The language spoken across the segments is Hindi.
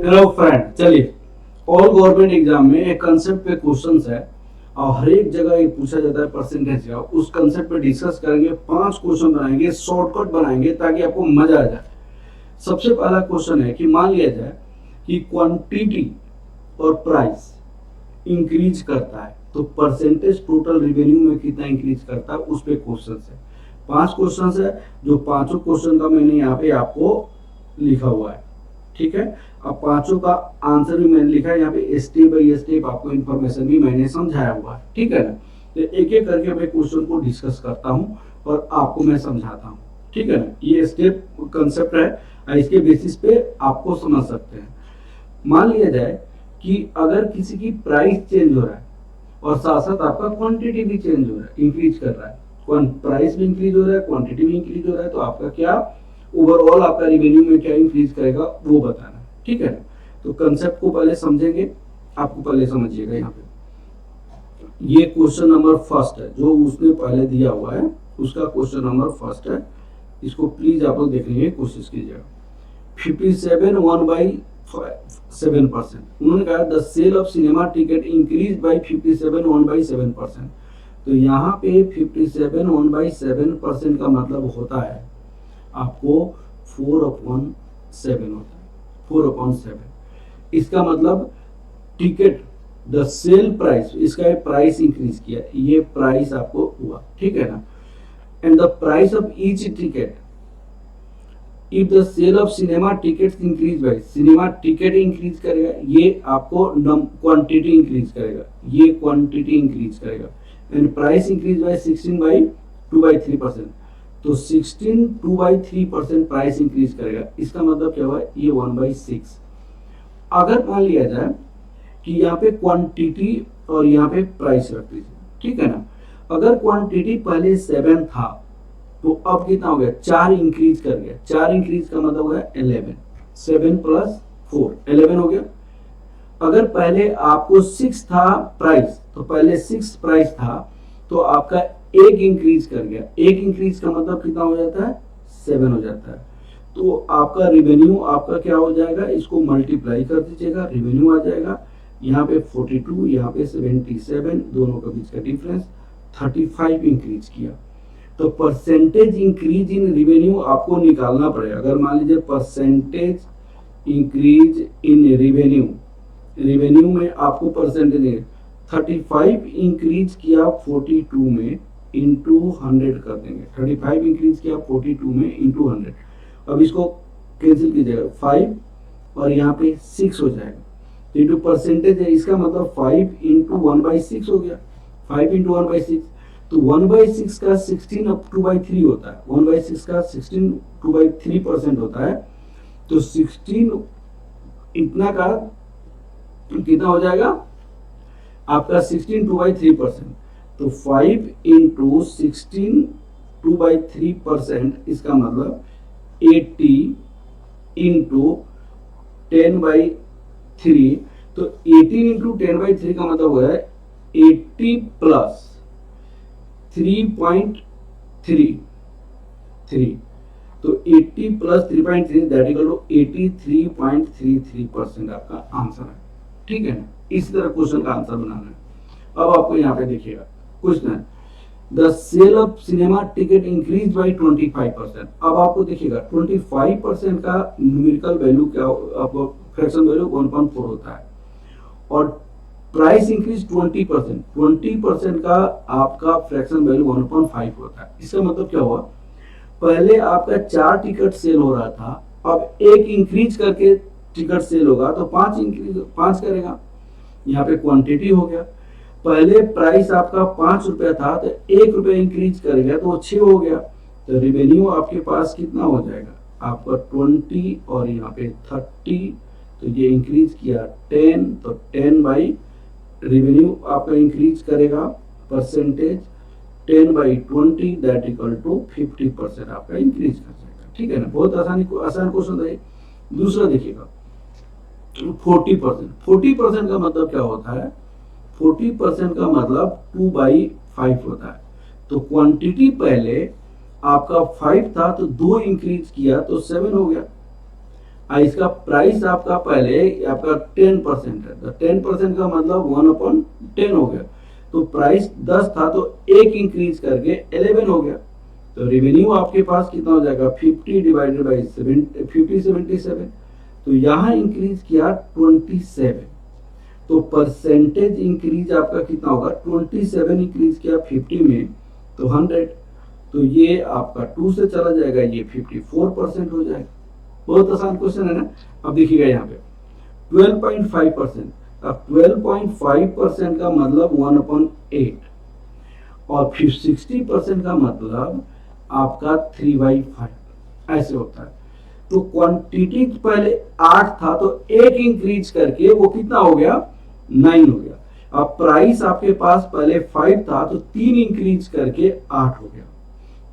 हेलो फ्रेंड, चलिए ऑल गवर्नमेंट एग्जाम में एक कंसेप्ट पे क्वेश्चंस है और हर एक जगह ये पूछा जाता है परसेंटेज का। उस कंसेप्ट पे डिस्कस करेंगे, 5 क्वेश्चन बनाएंगे, शॉर्टकट बनाएंगे ताकि आपको मजा आ जाए। सबसे पहला क्वेश्चन है कि मान लिया जाए कि क्वांटिटी और प्राइस इंक्रीज करता है तो परसेंटेज टोटल रिवेन्यू में कितना इंक्रीज करता है, उस पे क्वेश्चन है। 5 क्वेश्चन है, जो पांचों क्वेश्चन का मैंने यहाँ पे आपको लिखा हुआ है। ठीक है, अब पांचों का आंसर भी मैंने लिखा है यहाँ पे, स्टेप बाय स्टेप आपको इन्फॉर्मेशन भी मैंने समझाया हुआ है। ठीक है ना, तो एक एक करके मैं क्वेश्चन को डिस्कस करता हूँ और आपको मैं समझाता हूँ। ठीक है ना, ये स्टेप कंसेप्ट है, इसके बेसिस पे आपको समझ सकते हैं। मान लिया जाए कि अगर किसी की प्राइस चेंज हो रहा है और साथ साथ आपका क्वांटिटी भी चेंज हो रहा है, इंक्रीज कर रहा है, प्राइस भी इंक्रीज हो रहा है, क्वांटिटी भी इंक्रीज हो रहा है, तो आपका क्या ओवरऑल आपका रिवेन्यू में क्या इंक्रीज करेगा वो बताना। ठीक है, तो कंसेप्ट को पहले समझेंगे, आपको पहले समझिएगा। यहाँ पे ये क्वेश्चन नंबर फर्स्ट है जो उसने पहले दिया हुआ है, उसका क्वेश्चन नंबर फर्स्ट है। इसको प्लीज आप लोग देखने की कोशिश कीजिएगा। 57 1/7%। उन्होंने कहा the sale of cinema ticket increase by 57 1/7%। तो यहाँ पे 57 1/7% का मतलब होता है आपको 4/7 होता है, 4/7। इसका मतलब टिकट द सेल प्राइस, इसका प्राइस इंक्रीज किया, ये प्राइस आपको हुआ। ठीक है ना, and the price of each ticket, if the sale of cinema tickets increase by, cinema ticket increase करेगा, ये आपको क्वांटिटी इंक्रीज करेगा, ये क्वांटिटी इंक्रीज करेगा, एंड प्राइस इंक्रीज बाय 16/2/3%। तो 16 2/3% प्राइस इंक्रीज करेगा। इसका मतलब क्या हुआ, ये 1/6। अगर मान लिया जाए कि यहाँ पे क्वांटिटी और यहाँ पे प्राइस रख लीजिए। ठीक है ना, अगर क्वांटिटी पहले 7 था तो अब कितना हो गया, 4 इंक्रीज कर गया। 4 इंक्रीज का मतलब हो गया 11, 7 + 4 11 हो गया। अगर पहले आपको 6 था प्राइस, तो पहले 6 प्राइस था तो आपका 1 इंक्रीज कर गया। 1 इंक्रीज का मतलब कितना हो जाता है, 7 हो जाता है। तो आपका रिवेन्यू आपका क्या हो जाएगा, इसको मल्टीप्लाई कर दीजिएगा, रिवेन्यू आ जाएगा। यहाँ पे 42, यहाँ पे 77, दोनों के बीच का डिफरेंस 35 इंक्रीज किया। तो परसेंटेज इंक्रीज इन रिवेन्यू आपको निकालना पड़ेगा। अगर मान लीजिए percentage increase in revenue, revenue में आपको परसेंटेज 35 इंक्रीज किया 42 में, इंटू 100 कर देंगे। 35 इंक्रीज किया 42 में इंटू 100। अब इसको कैंसिल कीजिएगा, 5 और यहाँ पे 6 हो जाएगा। तो इंटू परसेंटेज है, इसका मतलब 5 × 1/6 हो गया। 5 × 1/6, तो 1/6 का 16/2/3 होता है। 1/6 का 16/2/3% होता है। तो 16 इतना का कितना हो जाएगा आपका 16/2/3%। तो 5 × 16/2/3%, इसका मतलब 80 × 10/3। तो 18 × 10/3 का मतलब हुआ है 80 + 3.33। तो 80 + 3.3 दैट इक्वल टू 83.33% आपका आंसर है। ठीक है ना, इसी तरह क्वेश्चन का आंसर बनाना है। अब आपको यहाँ पे देखिएगा क्वेश्चन है the sale of cinema ticket increase by 25%। अब आपको देखिएगा 25% का न्यूमेरिकल वैल्यू क्या, आपको फ्रैक्शन वैल्यू 1.4 होता है, और प्राइस इंक्रीज 20%, 20% का आपका फ्रैक्शन वैल्यू 1.5 होता है। इसका मतलब क्या हुआ, पहले आपका 4 टिकट सेल हो रहा था, अब 1 इंक्रीज करके टिकट सेल होगा तो 5 करेगा। यहाँ पे क्वांटिटी हो गया, पहले प्राइस आपका 5 रुपया था तो 1 रुपया इंक्रीज करेगा तो 6 हो गया। तो रिवेन्यू आपके पास कितना हो जाएगा आपका 20 और यहाँ पे 30। तो ये इंक्रीज किया 10, तो 10 बाई रिवेन्यू आपका इंक्रीज करेगा परसेंटेज 10/20 दैट इक्वल टू 50% आपका इंक्रीज कर जाएगा। ठीक है ना, बहुत आसान क्वेश्चन है। दूसरा देखिएगा 40%। 40% का मतलब क्या होता है, 40% का मतलब 2/5 होता है। तो क्वांटिटी पहले आपका 5 था तो 2 इंक्रीज किया तो 7 हो गया। इसका प्राइस आपका पहले आपका 10% है, तो 10% का मतलब 1/10 हो गया। तो प्राइस 10 था तो एक इंक्रीज करके 11 हो गया। तो रेवेन्यू आपके पास कितना हो जाएगा 50 डिवाइडेड बाई 77। तो यहाँ इंक्रीज किया 27। तो परसेंटेज इंक्रीज आपका कितना होगा 27 इंक्रीज किया 50 में तो 100। तो ये आपका 2 से चला जाएगा, ये 54% हो जाएगा। बहुत आसान क्वेश्चन है ना। अब देखिएगा यहाँ पे 12.5%। अब 12.5% का मतलब 1/8 और फिर 60% का मतलब आपका 3/5 ऐसे होता है। तो क्वांटिटी पहले 8 था तो एक इंक्रीज करके वो कितना हो गया 9 हो गया। अब प्राइस आपके पास पहले 5 था तो 3 इंक्रीज करके 8 हो गया।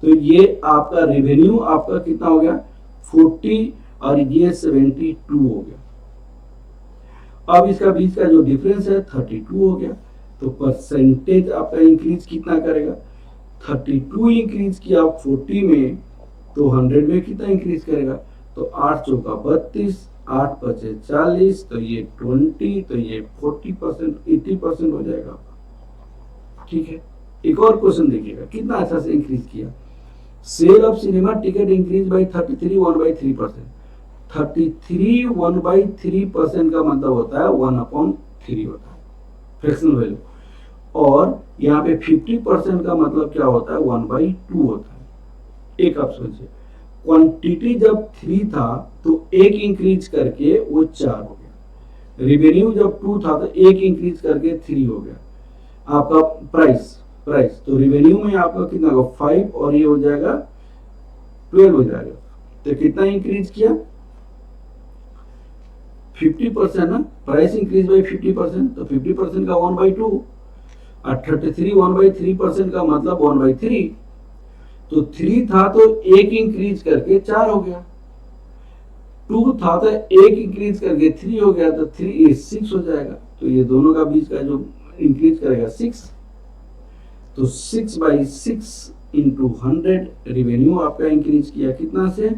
तो ये आपका रेवेन्यू आपका कितना हो गया 40 और ये 72 हो गया। अब इसका बीच का जो डिफरेंस है 32 हो गया। तो परसेंटेज आपका इंक्रीज कितना करेगा 32 इंक्रीज किया 40 में तो 100 में कितना इंक्रीज करेगा। तो 8 चौका 32, 8 पचे 40, तो ये 20, तो ये 40% 80% हो जाएगा। ठीक है, एक और क्वेश्चन देखिएगा कितना अच्छा से इंक्रीज किया। Sale of cinema ticket increase by 33 1/3%। 33 1/3% का मतलब होता है 1/3 होता है फ्रैक्शनल वैल्यू। और यहाँ पे 50% का मतलब क्या होता है 1/2 होता है। एक आप सोचिए क्वांटिटी जब 3 था तो एक इंक्रीज करके वो 4 हो गया। रेवेन्यू जब 2 था तो एक इंक्रीज करके 3 हो गया। आपका प्राइस तो रेवेन्यू में आपका कितना होगा 5 और ये हो जाएगा 12 हो जाएगा। तो कितना इंक्रीज किया 50% ना, प्राइस इंक्रीज बाई 50%। तो 50% का 1/2 और 33 1/3% का मतलब 1/3। तो 3 था तो एक इंक्रीज करके 4 हो गया। 2 था तो एक इंक्रीज करके 3 हो गया। तो 3 6 हो जाएगा। तो ये दोनों का बीच का जो इंक्रीज करेगा 6। तो 6/6 इंटू 100 रेवेन्यू आपका इंक्रीज किया कितना से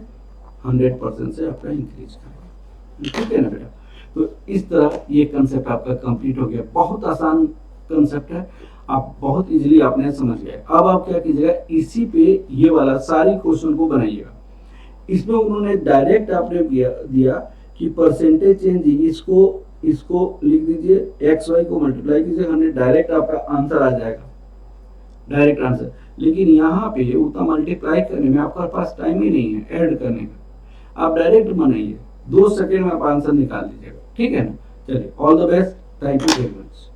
100% से आपका इंक्रीज करेगा। ठीक है ना बेटा। तो इस तरह ये कंसेप्ट आपका कंप्लीट हो गया। बहुत आसान कंसेप्ट है, आप बहुत इजीली आपने समझ गए। अब आप क्या कीजिएगा इसी पे ये वाला सारी क्वेश्चन को बनाइएगा। इसमें उन्होंने डायरेक्ट आपने दिया कि परसेंटेज चेंज, इसको लिख दीजिए एक्स वाई को मल्टीप्लाई कीजिए 100, डायरेक्ट आपका आंसर आ जाएगा, डायरेक्ट आंसर। लेकिन यहाँ पे उतना मल्टीप्लाई करने में आपका पास टाइम ही नहीं है ऐड करने का। आप डायरेक्ट बनाइए, 2 सेकेंड में आप आंसर निकाल लीजिएगा। ठीक है ना। चलिए, all the best, thank you very much.